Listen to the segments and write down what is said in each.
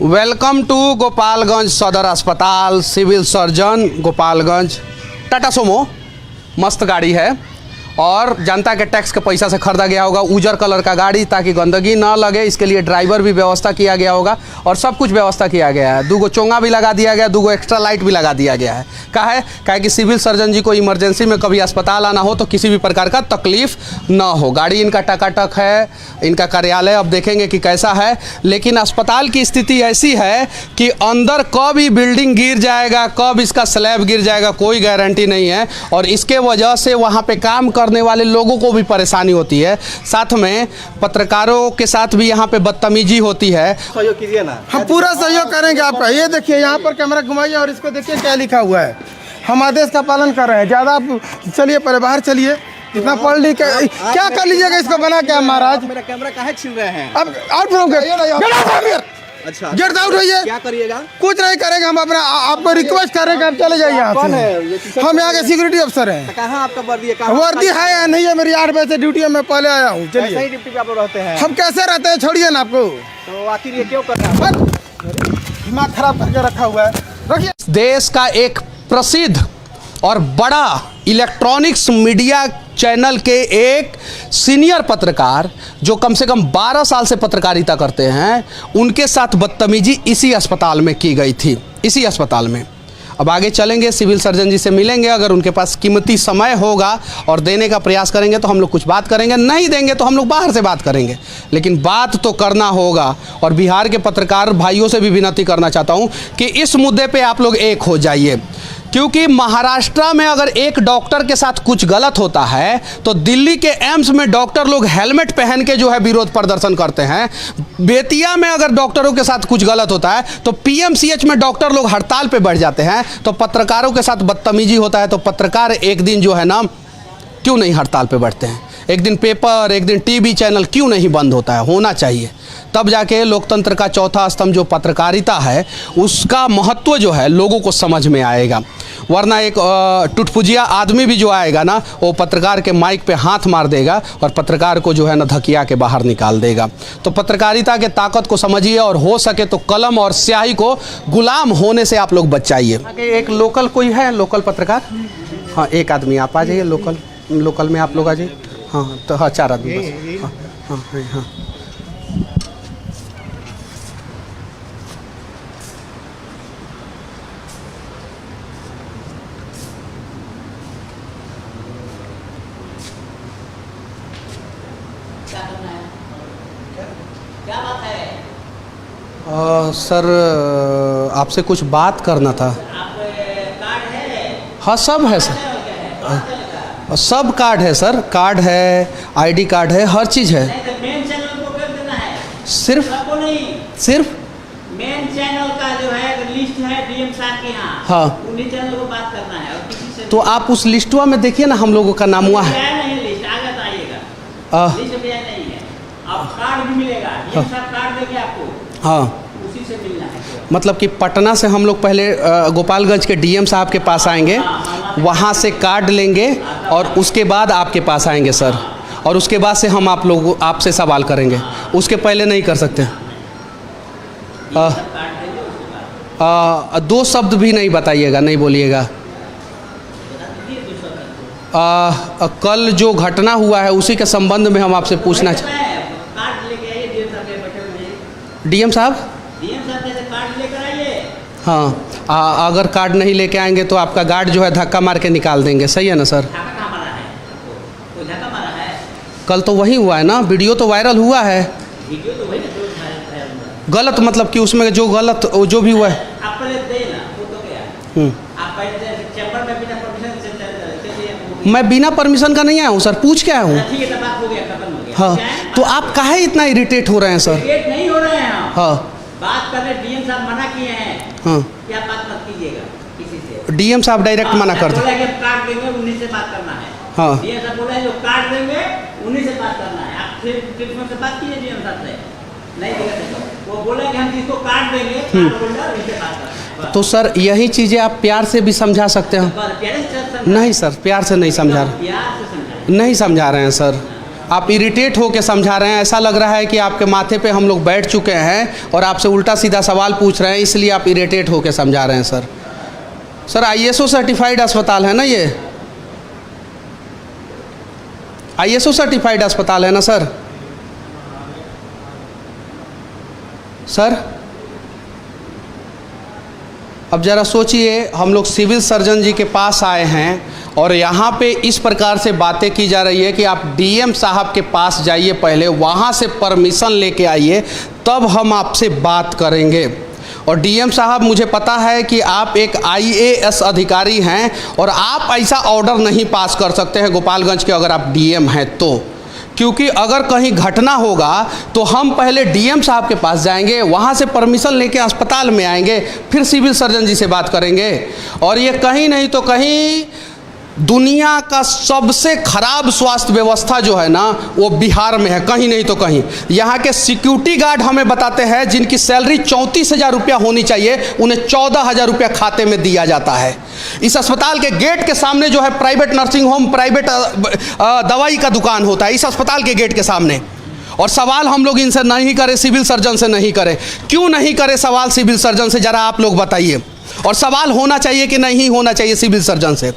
Welcome to Gopalganj सदर अस्पताल, civil surgeon Gopalganj. Tata Sumo मस्त गाड़ी है और जनता के टैक्स के पैसा से खरीदा गया होगा। उजर कलर का गाड़ी ताकि गंदगी ना लगे, इसके लिए ड्राइवर भी व्यवस्था किया गया होगा और सब कुछ व्यवस्था किया गया है। 2 चोंगा भी लगा दिया गया, 2 एक्स्ट्रा लाइट भी लगा दिया गया है। काहे कि सिविल सर्जन जी को इमरजेंसी में कभी अस्पताल आना हो तो किसी भी प्रकार का तकलीफ ना हो। गाड़ी इनका टकाटक है, इनका कार्यालय अब देखेंगे कि कैसा है। लेकिन अस्पताल की स्थिति ऐसी है कि अंदर कब ही बिल्डिंग गिर जाएगा, कब इसका स्लैब गिर जाएगा, कोई गारंटी नहीं है। और इसके वजह से वहाँ पे काम करने वाले लोगों को भी परेशानी होती है, साथ में पत्रकारों के साथ भी यहाँ पे बदतमीजी होती है। सहयोग कीजिए ना। हम पूरा सहयोग करेंगे आपका। ये देखिए यहाँ पर कैमरा घुमाइए और इसको देखिए क्या लिखा हुआ है। हम आदेश का पालन कर रहे हैं। ज़्यादा आप चलिए, पहले बाहर चलिए। इतना पढ़ लिख क्या कर लीजिएगा इसको बना के महाराज। मेरा कैमरा काहे छीन रहे हैं? अब आउट अच्छा, गेट आउट होइए। क्या करिएगा? कुछ नहीं करेंगे, हम अपना आपको रिक्वेस्ट करेंगे, आप चले जाइए यहाँ से। हम यहाँ के सिक्योरिटी अफसर हैं। कहाँ आपका वर्दी है? वर्दी है या नहीं है? मेरी 8 बजे से ड्यूटी है, मैं पहले आया हूँ। चलिए, सही ड्यूटी पे आप लोग रहते हैं। हम कैसे रहते हैं, छोड़िए ना। आपको तो आखिर ये क्यों कर रहे हैं? दिमाग खराब करके रखा हुआ है। रखिए। देश का एक प्रसिद्ध और बड़ा इलेक्ट्रॉनिक्स मीडिया चैनल के एक सीनियर पत्रकार जो कम से कम 12 साल से पत्रकारिता करते हैं, उनके साथ बदतमीजी इसी अस्पताल में की गई थी, इसी अस्पताल में। अब आगे चलेंगे, सिविल सर्जन जी से मिलेंगे। अगर उनके पास कीमती समय होगा और देने का प्रयास करेंगे तो हम लोग कुछ बात करेंगे, नहीं देंगे तो हम लोग बाहर से बात करेंगे। लेकिन बात तो करना होगा। और बिहार के पत्रकार भाइयों से भी विनती करना चाहता हूं कि इस मुद्दे पे आप लोग एक हो जाइए, क्योंकि महाराष्ट्र में अगर एक डॉक्टर के साथ कुछ गलत होता है तो दिल्ली के एम्स में डॉक्टर लोग हेलमेट पहन के जो है विरोध प्रदर्शन करते हैं। बेतिया में अगर डॉक्टरों के साथ कुछ गलत होता है तो पीएमसीएच में डॉक्टर लोग हड़ताल पे बैठ जाते हैं। तो पत्रकारों के साथ बदतमीजी होता है तो पत्रकार एक दिन जो है ना, क्यों नहीं हड़ताल पे बैठते हैं? एक दिन पेपर, एक दिन टीवी चैनल क्यों नहीं बंद होता है? होना चाहिए, तब जाके लोकतंत्र का चौथा स्तंभ जो पत्रकारिता है उसका महत्व जो है लोगों को समझ में आएगा। वरना एक टुटपुजिया आदमी भी जो आएगा ना, वो पत्रकार के माइक पे हाथ मार देगा और पत्रकार को जो है ना धकिया के बाहर निकाल देगा। तो पत्रकारिता के ताकत को समझिए और हो सके तो कलम और स्याही को गुलाम होने से आप लोग बचाइए। एक लोकल कोई है, लोकल पत्रकार? हाँ, एक आदमी आप आ जाइए। लोकल में आप लोग आ जाइए। हाँ तो हाँ, 4 आदमी बस। हाँ हाँ हाँ। क्या बात है? सर आपसे कुछ बात करना था। आप कार्ड है? हाँ सब है सर, सब कार्ड है सर, कार्ड है, आईडी कार्ड है, हर चीज़ है। नहीं तो मेन चैनल को कर देना है। सिर्फ आपको नहीं, सिर्फ मेन चैनल का जो है लिस्ट है डीएम साहब के यहाँ। हाँ, उन्हीं चैनल को बात करना है और किसी से तो आप उस लिस्टवा में देखिए ना, हम लोगों का नाम हुआ है। नहीं लिस्ट आगे तो आइएगा, लिस्ट में नहीं है। अब कार्ड भी मिलेगा, डीएम साहब कार्ड देंगे आपको। हाँ, उसी से मिलना है। मतलब कि पटना से हम लोग पहले गोपालगंज के डीएम साहब के पास आएंगे, वहाँ से कार्ड लेंगे और उसके बाद आपके पास आएंगे सर। और उसके बाद से हम आप लोग आपसे सवाल करेंगे, उसके पहले नहीं कर सकते। 2 शब्द भी नहीं बताइएगा, नहीं बोलिएगा। कल जो घटना हुआ है उसी के संबंध में हम आपसे पूछना चाहते हैं। डीएम साहब कार्ड लेकर आइए। हाँ, अगर कार्ड नहीं लेके आएंगे तो आपका गार्ड जो है धक्का मार के निकाल देंगे, सही है ना सर? धक्का मारा है? कोई धक्का मारा है? कल तो वही हुआ है ना, वीडियो तो वायरल हुआ है। वीडियो तो वही ना जो वायरल। गलत मतलब कि उसमें जो गलत जो भी हुआ है। आप पहले दे ना, वो तो गया। आप पहले चैम्बर में बिना परमिशन से चलिए। मैं बिना परमिशन का नहीं आया हूँ सर, पूछ के आया हूँ। ठीक है, तब बात हो गया, खत्म हो गया। हाँ, तो आप काहे इतना इरिटेट हो रहे हैं सर? इरिटेट नहीं हो रहे हैं हम। हाँ, बात करने डीएम साहब मना किए हैं। हाँ, क्या बात मत कीजिएगा किसी से। डीएम साहब डायरेक्ट मना कर बोला दे। कि कार्ड देंगे, उन्हीं से बात करना है। हाँ, डीएम साहब बोला है जो कार्ड देंगे उन्हीं से बात करना है। आप फिर टेलीफोन से बात कीजिए डीएम साहब से, नहीं देगा तो वो बोला कि हम जिसको कार्ड देंगे कार्ड होल्डर उनसे बात करना है। तो सर यही चीज़ें आप प्यार से भी समझा सकते हैं। नहीं सर, प्यार से नहीं समझा रहे, नहीं समझा रहे हैं सर। आप इरिटेट होकर समझा रहे हैं। ऐसा लग रहा है कि आपके माथे पे हम लोग बैठ चुके हैं और आपसे उल्टा सीधा सवाल पूछ रहे हैं, इसलिए आप इरिटेट होकर समझा रहे हैं। सर ISO सर्टिफाइड अस्पताल है ना, ये ISO सर्टिफाइड अस्पताल है ना सर? अब ज़रा सोचिए, हम लोग सिविल सर्जन जी के पास आए हैं और यहाँ पे इस प्रकार से बातें की जा रही है कि आप DM साहब के पास जाइए, पहले वहाँ से परमिशन लेके आइए, तब हम आपसे बात करेंगे। और DM साहब, मुझे पता है कि आप एक IAS अधिकारी हैं और आप ऐसा ऑर्डर नहीं पास कर सकते हैं गोपालगंज के, अगर आप DM हैं तो, क्योंकि अगर कहीं घटना होगा तो हम पहले DM साहब के पास जाएंगे, वहाँ से परमिशन लेके अस्पताल में आएंगे, फिर सिविल सर्जन जी से बात करेंगे। और ये कहीं नहीं तो कहीं दुनिया का सबसे खराब स्वास्थ्य व्यवस्था जो है ना, वो बिहार में है, कहीं नहीं तो कहीं। यहाँ के सिक्योरिटी गार्ड हमें बताते हैं जिनकी सैलरी 34,000 रुपया होनी चाहिए, उन्हें 14,000 रुपया खाते में दिया जाता है। इस अस्पताल के गेट के सामने जो है प्राइवेट नर्सिंग होम, प्राइवेट दवाई का दुकान होता है इस अस्पताल के गेट के सामने। और सवाल हम लोग इनसे नहीं करें, सिविल सर्जन से नहीं करें। क्यों नहीं करें सवाल सिविल सर्जन से, ज़रा आप लोग बताइए। और सवाल होना चाहिए कि नहीं होना चाहिए सिविल सर्जन से।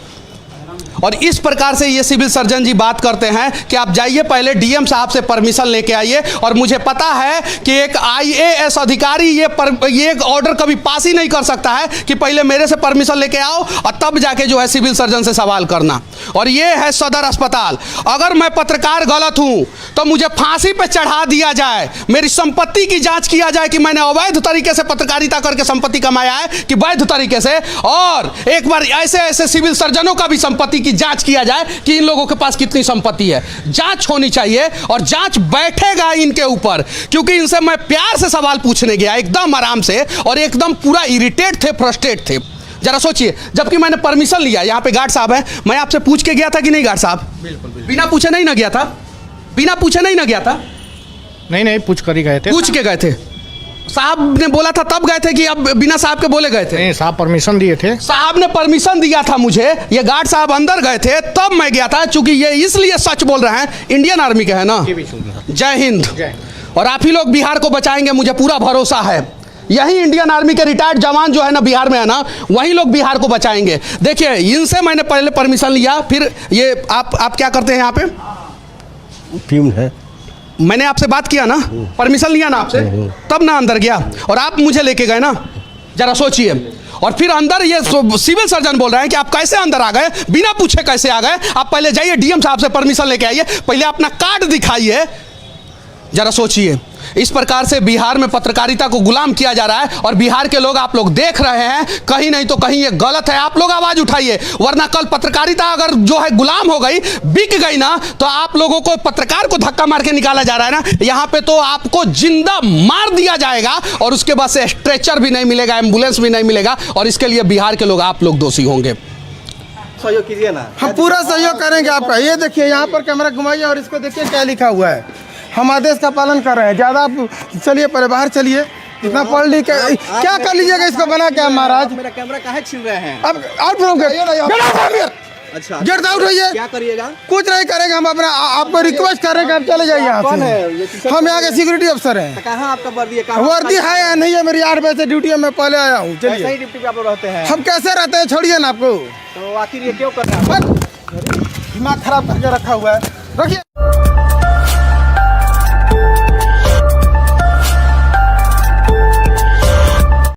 और इस प्रकार से ये सिविल सर्जन जी बात करते हैं कि आप जाइए पहले DM साहब से परमिशन लेके आइए। और मुझे पता है कि एक IAS अधिकारी ये ऑर्डर कभी पास ही नहीं कर सकता है कि पहले मेरे से परमिशन लेके आओ और तब जाके जो है सिविल सर्जन से सवाल करना। और ये है सदर अस्पताल। अगर मैं पत्रकार गलत हूं तो मुझे फांसी पे चढ़ा दिया जाए, मेरी संपत्ति की जांच किया जाए कि मैंने अवैध तरीके से पत्रकारिता करके संपत्ति कमाया है कि वैध तरीके से, और एक बार ऐसे सिविल सर्जनों का भी संपत्ति की जांच किया जाए कि इन लोगों के पास कितनी संपत्ति है। जांच होनी चाहिए और जांच बैठेगा इनके ऊपर, क्योंकि इनसे मैं प्यार से सवाल पूछने गया एकदम आराम से, और एकदम पूरा इरिटेट थे, फ्रस्ट्रेट थे। जरा सोचिए, जबकि मैंने परमिशन लिया, यहाँ पे गार्ड साहब हैं, मैं आपसे पूछ के गया था कि नहीं गार्ड साहब? बिल्कुल। बिना पूछे नहीं ना गया था? बिना पूछे नहीं ना गया था? नहीं, पूछ कर ही गए थे। पूछ के गए थे? साहब ने बोला था तब गए थे कि अब बिना साहब के बोले गए थे? नहीं, साहब परमिशन दिए थे। साहब ने परमिशन दिया था मुझे, ये गार्ड साहब अंदर गए थे तब मैं गया था, क्योंकि ये इसलिए सच बोल रहे हैं, इंडियन आर्मी के है ना। जय हिंद। और आप ही लोग बिहार को बचाएंगे, मुझे पूरा भरोसा है। यही इंडियन आर्मी के रिटायर्ड जवान जो है ना बिहार में है ना, वही लोग बिहार को बचाएंगे। देखिए, इनसे मैंने पहले परमिशन लिया, फिर ये आप क्या करते हैं यहाँ पे? टीम है, मैंने आपसे बात किया ना, परमिशन लिया ना आपसे, तब ना अंदर गया, और आप मुझे लेके गए ना। जरा सोचिए। और फिर अंदर ये सिविल सर्जन बोल रहे हैं कि आप कैसे अंदर आ गए, बिना पूछे कैसे आ गए? आप पहले जाइए DM साहब से परमिशन लेके आइए, पहले अपना कार्ड दिखाइए। जरा सोचिए, इस प्रकार से बिहार में पत्रकारिता को गुलाम किया जा रहा है, और बिहार के लोग आप लोग देख रहे हैं, कहीं नहीं तो कहीं ये गलत है। आप लोग आवाज उठाइए, वरना कल पत्रकारिता अगर जो है गुलाम हो गई, बिक गई ना, तो आप लोगों को, पत्रकार को धक्का मार के निकाला जा रहा है ना, यहाँ पे तो आपको जिंदा मार दिया जाएगा, और उसके बाद से स्ट्रेचर भी नहीं मिलेगा, एम्बुलेंस भी नहीं मिलेगा, और इसके लिए बिहार के लोग, आप लोग दोषी होंगे। सहयोग कीजिए ना। हम पूरा सहयोग करेंगे आपका। ये देखिए, यहाँ पर कैमरा घुमाइए और इसको देखिए क्या लिखा हुआ है। हम आदेश का पालन कर रहे हैं। ज़्यादा आप चलिए, पहले बाहर चलिए। इतना पढ़ लिख क्या कर लीजिएगा इसको बना के महाराज? मेरा कैमरा काहे छीन रहे हैं? अब आउट फ्रॉम गेट। अच्छा, गेट आउट होइए। क्या करिएगा? कुछ नहीं करेंगे, हम अपना आपको रिक्वेस्ट कर रहे हैं कि आप चले जाइए यहाँ कौन से। है ये? हम यहाँ के सिक्योरिटी अफसर हैं। कहाँ आपका वर्दी है? कहाँ वर्दी है या नहीं है? मेरी 8 बजे से ड्यूटी है, मैं पहले आया हूँ। सही चलिए। ड्यूटी पे आप लोग रहते हैं? हम कैसे रहते हैं, छोड़िए ना। आपको तो आखिर ये क्यों कर रहे हैं? दिमाग खराब करके रखा हुआ है, रखिए।